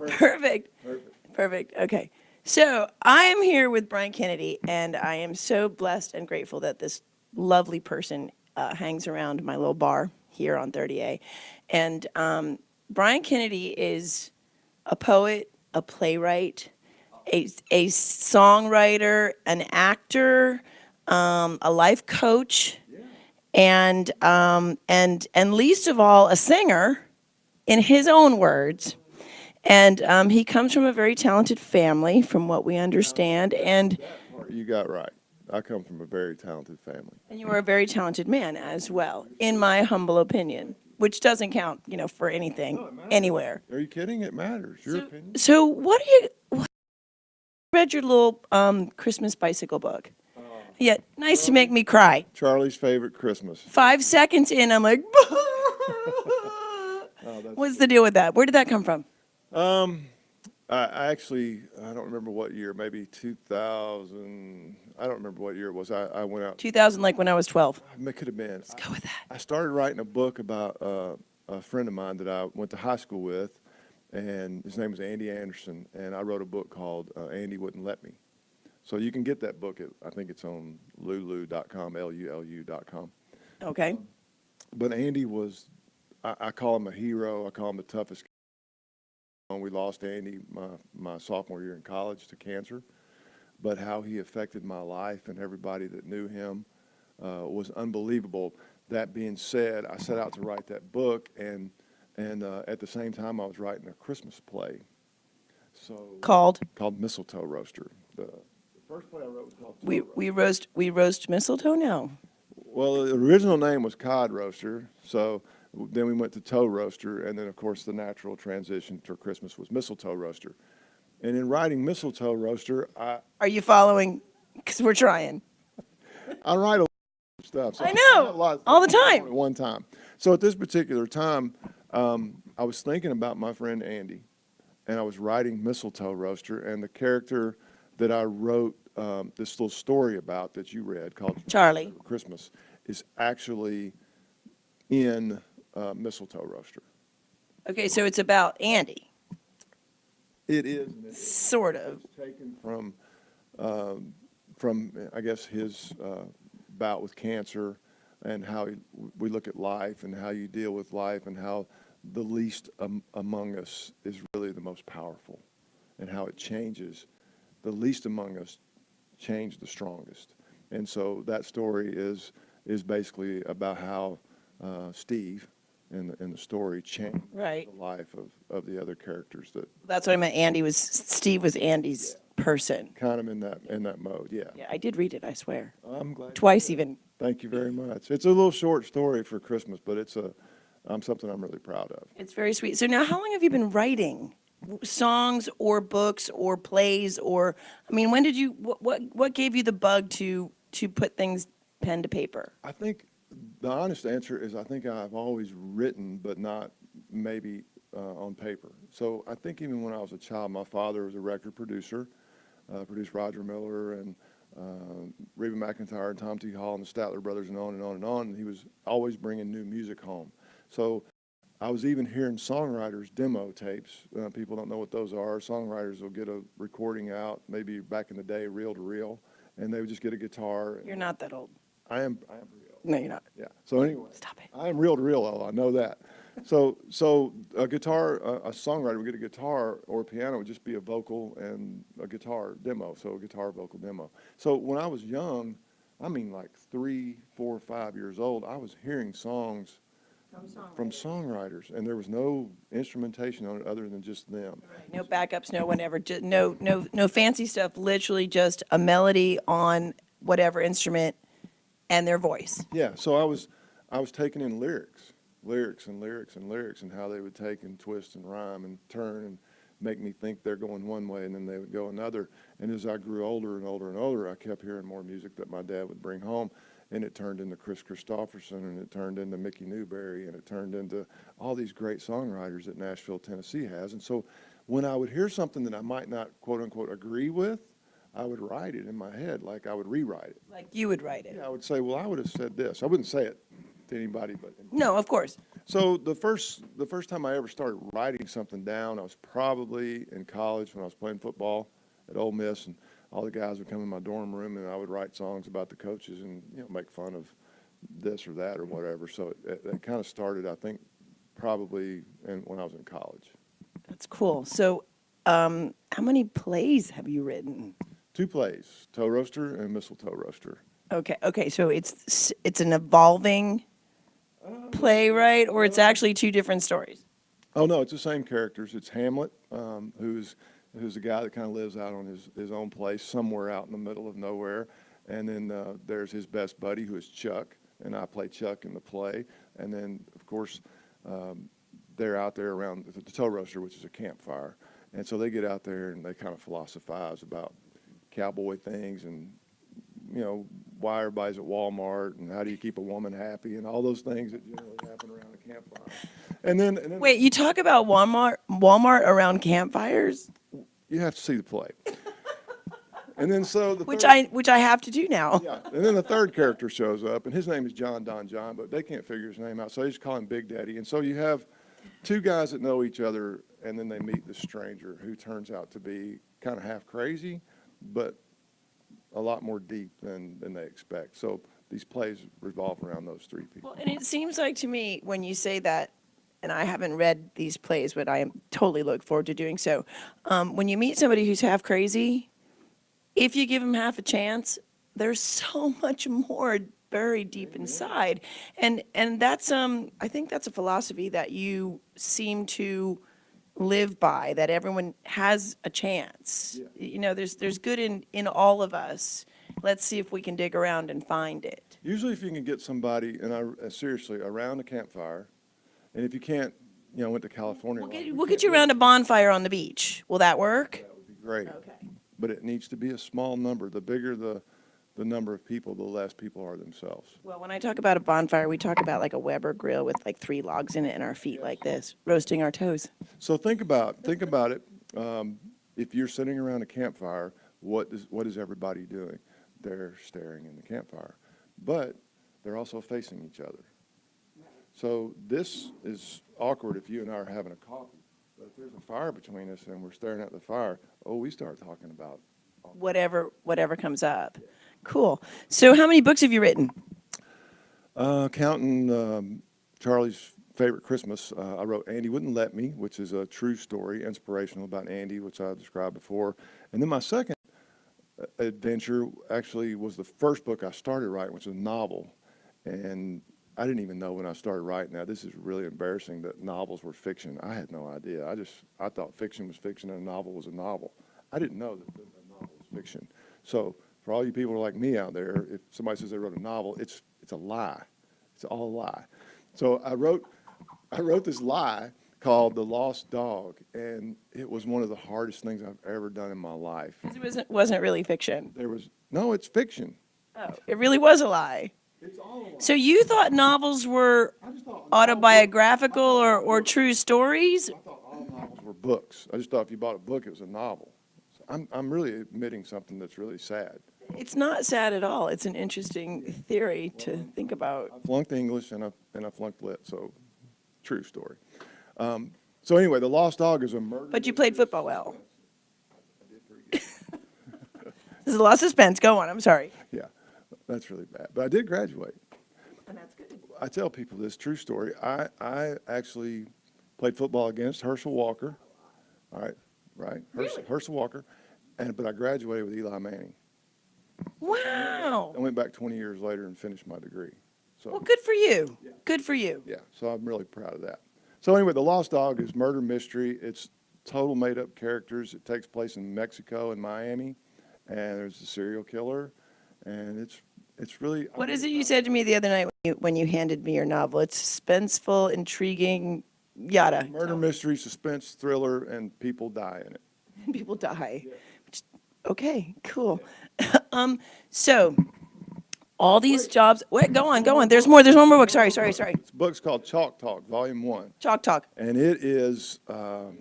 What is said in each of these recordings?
Perfect. Perfect. Okay. So I am here with Bryan Kennedy, and I am so blessed and grateful that this lovely person hangs around my little bar here on 30A. And Bryan Kennedy is a poet, a playwright, a songwriter, an actor, a life coach, and least of all, a singer, in his own words. And he comes from a very talented family, from what we understand. And That part you got right. I come from a very talented family. and you are a very talented man as well, in my humble opinion, which doesn't count, for anything, anywhere. Are you kidding? It matters. Your opinion. So what do you read your little Christmas bicycle book? Yeah, nice to make me cry. Charlie's Favorite Christmas. 5 seconds in, I'm like, what's the deal with that? Where did that come from? I actually, I don't remember what year, maybe 2000, I don't remember what year it was. I went out. 2000, like when I was 12. It could have been. Let's go with that. I started writing a book about a friend of mine that I went to high school with, and his name was Andy Anderson, and I wrote a book called Andy Wouldn't Let Me. So you can get that book at, I think it's on lulu.com, Lulu.com. Okay. But Andy was, I call him a hero. I call him the toughest. We lost Andy my sophomore year in college to cancer, but how he affected my life and everybody that knew him was unbelievable. That being said, I set out to write that book, and at the same time I was writing a Christmas play. Called Mistletoe Roaster. The first play I wrote was called we roast mistletoe now. Well, the original name was Cod Roaster, so then we went to Toe Roaster, and then, of course, the natural transition to Christmas was Mistletoe Roaster. And in writing Mistletoe Roaster, Are you following? Because we're trying. I write a lot of stuff. So I know, a lot of all the time. At one time. So at this particular time, I was thinking about my friend Andy, and I was writing Mistletoe Roaster, and the character that I wrote this little story about that you read called Charlie Christmas is actually in Mistletoe Roaster. Okay, so it's about Andy. It is. Sort of. It's taken from I guess his bout with cancer, and how we look at life and how you deal with life, and how the least among us is really the most powerful, and how it changes. The least among us change the strongest. And so that story is basically about how Steve in the story changed the life of the other characters. That's what I meant. Steve was Andy's person. Kind of in that mode, yeah. Yeah, I did read it, I swear. I'm glad. Twice even. Thank you very much. It's a little short story for Christmas, but it's something I'm really proud of. It's very sweet. So now, how long have you been writing songs or books or plays? Or, I mean, when did you? What gave you the bug to put things pen to paper? I think the honest answer is I think I've always written, but not maybe on paper. So I think even when I was a child, my father was a record producer, produced Roger Miller and Reba McEntire and Tom T. Hall and the Statler Brothers and on and on and on. And he was always bringing new music home. So I was even hearing songwriters' demo tapes. People don't know what those are. Songwriters will get a recording out, maybe back in the day, reel to reel, and they would just get a guitar. You're not that old. I am pretty old. No, you're not. Yeah. So anyway, Stop it. I am reel to reel, though. I know that. So a guitar, a songwriter would get a guitar or a piano would just be a vocal and a guitar demo. So a guitar vocal demo. So when I was young, I mean like 3, 4, 5 years old, I was hearing songs from songwriters, and there was no instrumentation on it other than just them. Right. No backups, no whatever, just no fancy stuff. Literally just a melody on whatever instrument and their voice. Yeah. So I was taking in lyrics, and how they would take and twist and rhyme and turn and make me think they're going one way, and then they would go another. And as I grew older and older and older, I kept hearing more music that my dad would bring home. And it turned into Chris Christopherson, and it turned into Mickey Newberry, and it turned into all these great songwriters that Nashville, Tennessee has. And so when I would hear something that I might not, quote unquote, agree with, I would write it in my head, like I would rewrite it. Like you would write it. Yeah, I would say, well, I would have said this. I wouldn't say it to anybody but. No, of course. So the first time I ever started writing something down, I was probably in college when I was playing football at Ole Miss, and all the guys would come in my dorm room, and I would write songs about the coaches and make fun of this or that or whatever. So it kind of started, I think, probably when I was in college. That's cool. So, how many plays have you written? 2 plays, Toe Roaster and Mistletoe Roaster. Okay. So it's an evolving playwright, or it's actually 2 different stories? Oh no, it's the same characters. It's Hamlet, who's a guy that kind of lives out on his own place somewhere out in the middle of nowhere, and then there's his best buddy who is Chuck, and I play Chuck in the play, and then of course they're out there around the Toe Roaster, which is a campfire, and so they get out there and they kind of philosophize about cowboy things and why everybody's at Walmart and how do you keep a woman happy and all those things that generally happen around a campfire. And then Wait, you talk about Walmart around campfires? you have to see the play. And then so the Which I have to do now. yeah, and then the third character shows up, and his name is John Don John, but they can't figure his name out, so they just call him Big Daddy. And so you have 2 guys that know each other, and then they meet this stranger who turns out to be kind of half crazy, but a lot more deep than they expect. So these plays revolve around those 3 people. Well, and it seems like to me when you say that, and I haven't read these plays, but I totally look forward to doing so. When you meet somebody who's half crazy, if you give them half a chance, there's so much more buried deep inside, and that's I think that's a philosophy that you seem to live by, that everyone has a chance. Yeah. There's good in all of us. Let's see if we can dig around and find it. Usually if you can get somebody, and seriously, around a campfire, and if you can't, went to California. We'll get you around a bonfire on the beach. Will that work? That would be great. Okay. But it needs to be a small number. The bigger the number of people, the less people are themselves. Well, when I talk about a bonfire, we talk about like a Weber grill with like 3 logs in it and our feet like this, roasting our toes. So think about it. If you're sitting around a campfire, what is everybody doing? They're staring in the campfire, but they're also facing each other. So this is awkward if you and I are having a coffee, but if there's a fire between us and we're staring at the fire, we start talking about Whatever comes up. Cool. So how many books have you written? Counting Charlie's Favorite Christmas, I wrote Andy Wouldn't Let Me, which is a true story, inspirational about Andy, which I described before. And then my second adventure actually was the first book I started writing, which was a novel. And I didn't even know when I started writing that. This is really embarrassing that novels were fiction. I had no idea. I thought fiction was fiction and a novel was a novel. I didn't know that a novel was fiction. So for all you people like me out there, if somebody says they wrote a novel, it's a lie. It's all a lie. So I wrote this lie called The Lost Dog, and it was one of the hardest things I've ever done in my life. It wasn't really fiction. No, it's fiction. Oh, it really was a lie. It's all a lie. So you thought novels were I just thought autobiographical or true stories? I thought all novels were books. I just thought if you bought a book, it was a novel. So I'm really admitting something that's really sad. It's not sad at all. It's an interesting theory to think about. I flunked English and I flunked Lit, so true story. So anyway, The Lost Dog is a murder. But you played football well. I did pretty good. There's a lot of suspense. Go on. I'm sorry. Yeah, that's really bad. But I did graduate. And that's good. I tell people this true story. I actually played football against Herschel Walker. All right, right. Really? Herschel Walker, but I graduated with Eli Manning. Wow. I went back 20 years later and finished my degree. So Well, good for you. Good for you. yeah, so I'm really proud of that. So anyway, The Lost Dog is murder mystery. It's total made-up characters. It takes place in Mexico and Miami, and there's a serial killer, and it's really. What is it you said to me the other night when you handed me your novel? It's suspenseful, intriguing, yada. Murder mystery, suspense, thriller, and people die in it. People die. Yeah. Okay, cool. So all these jobs. Wait, go on. There's one more book. Sorry. This book's called Chalk Talk, Volume 1. Chalk Talk. And it is kind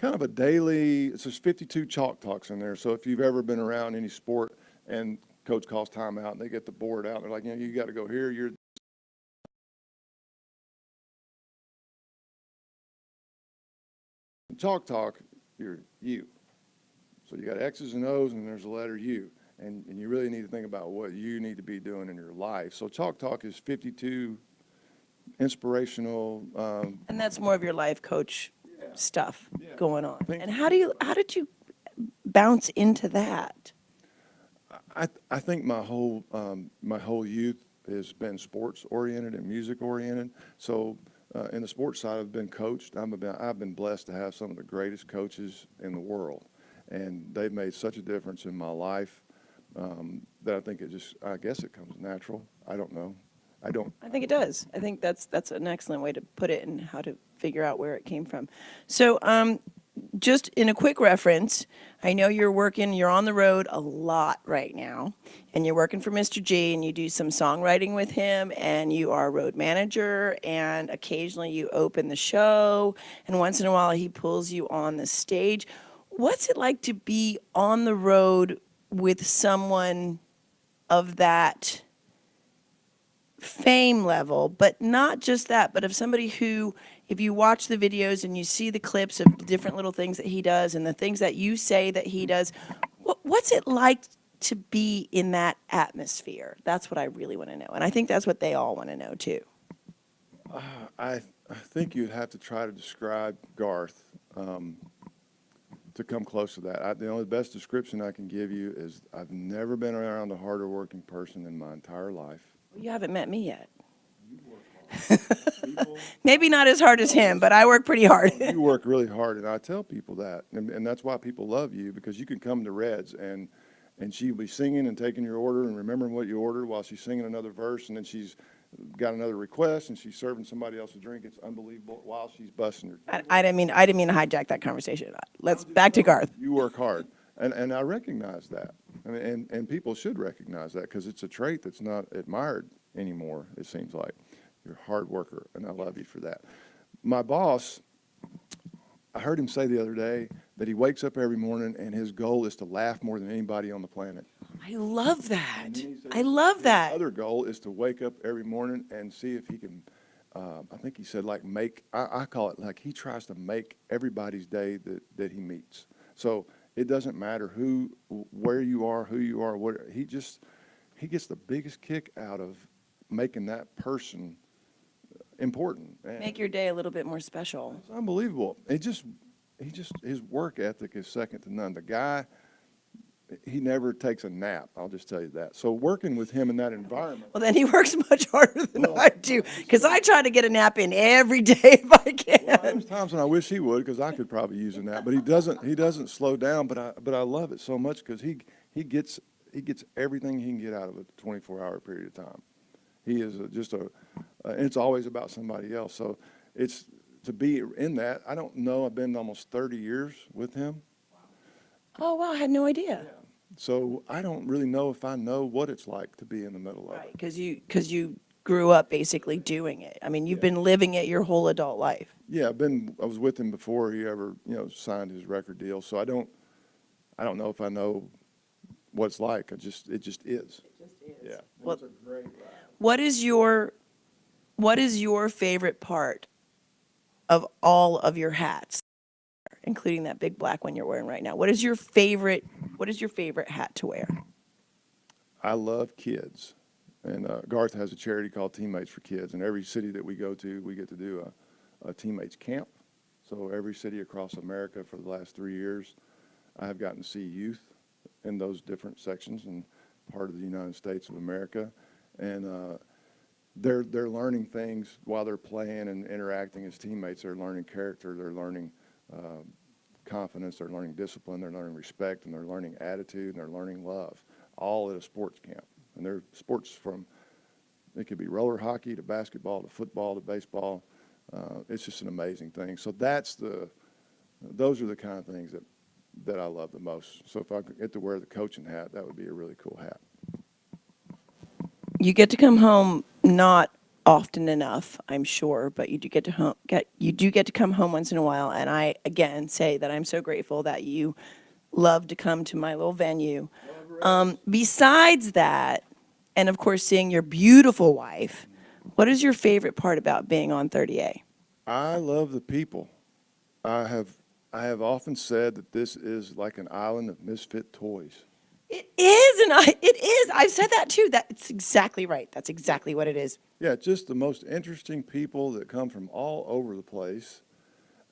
of a daily, there's 52 chalk talks in there. So if you've ever been around any sport and coach calls timeout and they get the board out, and they're like, you got to go here, you're Chalk Talk, you're you. So you got X's and O's, and there's a letter U. And you really need to think about what you need to be doing in your life. So Chalk Talk is 52 inspirational. And that's more of your life coach stuff going on. Think- And how did you bounce into that? I think my whole youth has been sports oriented and music oriented. So in the sports side, I've been coached. I've been blessed to have some of the greatest coaches in the world, and they've made such a difference in my life that I think I guess it comes natural. I don't know. I think it does. I think that's an excellent way to put it and how to figure out where it came from. So just in a quick reference, I know you're on the road a lot right now, and you're working for Mr. G, and you do some songwriting with him, and you are road manager, and occasionally you open the show, and once in a while he pulls you on the stage. What's it like to be on the road with someone of that fame level, but not just that, but of somebody who, if you watch the videos and you see the clips of the different little things that he does and the things that you say that he does, what's it like to be in that atmosphere? That's what I really want to know. And I think that's what they all want to know too. I think you'd have to try to describe Garth to come close to that. The only best description I can give you is I've never been around a harder working person in my entire life. You haven't met me yet. Maybe not as hard as him, but I work pretty hard. You work really hard, and I tell people that, and that's why people love you, because you can come to Reds and she'll be singing and taking your order and remembering what you ordered while she's singing another verse, and then she's got another request and she's serving somebody else a drink. It's unbelievable while she's busting her. I didn't mean to hijack that conversation. Let's back to Garth. You work hard, and I recognize that. I mean, and people should recognize that, because it's a trait that's not admired anymore, it seems like. You're a hard worker, and I love you for that. My boss, I heard him say the other day that he wakes up every morning and his goal is to laugh more than anybody on the planet. I love that. I love that. His other goal is to wake up every morning and see if he can, I think he said, like, I call it like he tries to make everybody's day that he meets. So it doesn't matter where you are, who you are, he gets the biggest kick out of making that person important. Make your day a little bit more special. It's unbelievable. His work ethic is second to none. The guy, he never takes a nap, I'll just tell you that. So working with him in that environment. Well, then he works much harder than I do, because I try to get a nap in every day if I can. Well, there's times when I wish he would, because I could probably use a nap, but he doesn't slow down, but I love it so much, because he gets everything he can get out of a 24-hour period of time. He is and it's always about somebody else. So it's to be in that. I don't know. I've been almost 30 years with him. Oh, wow. I had no idea. Yeah. So I don't really know if I know what it's like to be in the middle of it. Because you grew up basically doing it. I mean, you've been living it your whole adult life. Yeah, I was with him before he ever, signed his record deal. So I don't know if I know what it's like. It just is. It just is. Yeah. Well, it's a great ride. What is your favorite part of all of your hats, including that big black one you're wearing right now? What is your favorite hat to wear? I love kids, and Garth has a charity called Teammates for Kids, and every city that we go to, we get to do a teammates camp. So every city across America for the last 3 years, I have gotten to see youth in those different sections and part of the United States of America. And they're learning things while they're playing and interacting as teammates. They're learning character, they're learning confidence, they're learning discipline, they're learning respect, and they're learning attitude, and they're learning love, all at a sports camp. And they're sports it could be roller hockey to basketball to football to baseball. It's just an amazing thing. So those are the kind of things that I love the most. So if I could get to wear the coaching hat, that would be a really cool hat. You get to come home not often enough, I'm sure, but you do get to come home once in a while. And I again say that I'm so grateful that you love to come to my little venue. Besides that, and of course seeing your beautiful wife, what is your favorite part about being on 30A? I love the people. I have I have often said that this is like an island of misfit toys. It is, it is. I've said that too. That's exactly right. That's exactly what it is. Yeah, just the most interesting people that come from all over the place.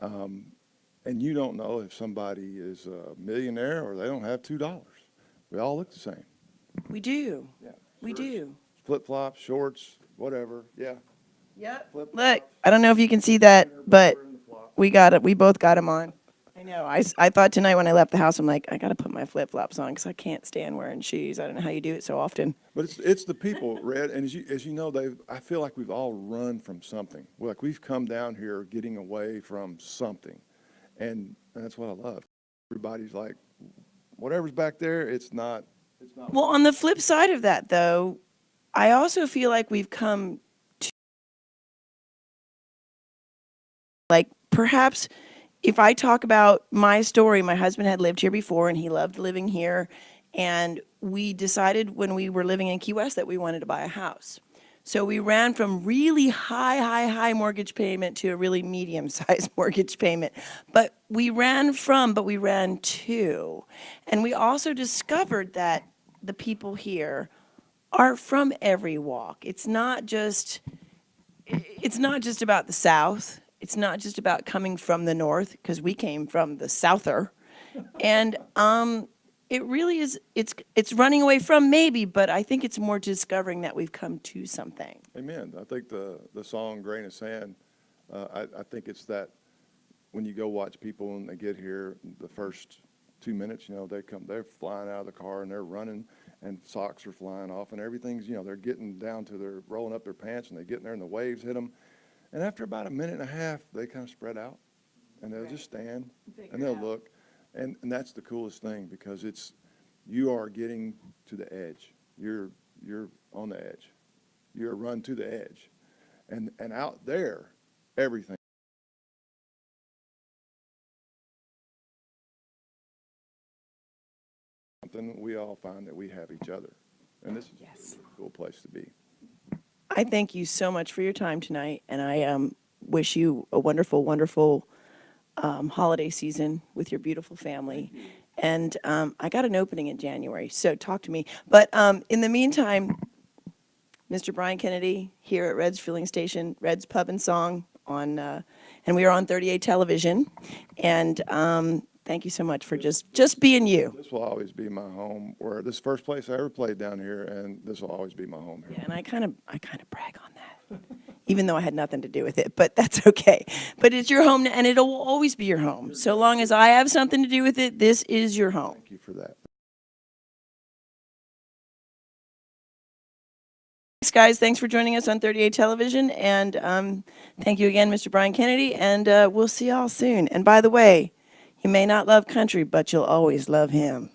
And you don't know if somebody is a millionaire or they don't have $2. We all look the same. We do. Yeah. We do. Flip-flops, shorts, whatever. Yeah. Yep. Flip-flops, Look, I don't know if you can see that, but in the flop. we got it. We both got them on. I know. I thought tonight when I left the house, I'm like, I got to put my flip-flops on because I can't stand wearing shoes. I don't know how you do it so often. But it's the people, Red, and as you know, I feel like we've all run from something. Like we've come down here getting away from something, and that's what I love. Everybody's like, whatever's back there, it's not. Well, on the flip side of that, though, I also feel like we've come to, like, perhaps if I talk about my story, my husband had lived here before and he loved living here. And we decided when we were living in Key West that we wanted to buy a house. So we ran from really high mortgage payment to a really medium-sized mortgage payment. But we ran to. And we also discovered that the people here are from every walk. It's not just about the South. It's not just about coming from the North, because we came from the Souther. And it really is, it's running away from maybe, but I think it's more discovering that we've come to something. Amen. I think the song Grain of Sand, I think it's that when you go watch people when they get here, the first 2 minutes, they're flying out of the car and they're running and socks are flying off and everything's, they're getting down to their, rolling up their pants and they get in there and the waves hit them. And after about a minute and a half, they kind of spread out and they'll just stand and they'll look. And that's the coolest thing because you are getting to the edge. You're on the edge. You're run to the edge. And out there, everything. Something we all find that we have each other. And this is a cool place to be. I thank you so much for your time tonight, and I wish you a wonderful, wonderful holiday season with your beautiful family. And I got an opening in January, so talk to me. But in the meantime, Mr. Bryan Kennedy here at Red's Filling Station, Red's Pub and Song, and we are on 38 television. And thank you so much for just being you. This will always be my home. This is the first place I ever played down here, and this will always be my home here. Yeah, and I kind of brag on that, even though I had nothing to do with it, but that's okay. But it's your home, and it'll always be your home. So long as I have something to do with it, this is your home. Thank you for that. Thanks, guys. Thanks for joining us on 38 Television, and thank you again, Mr. Bryan Kennedy, and we'll see y'all soon. And by the way, you may not love country, but you'll always love him.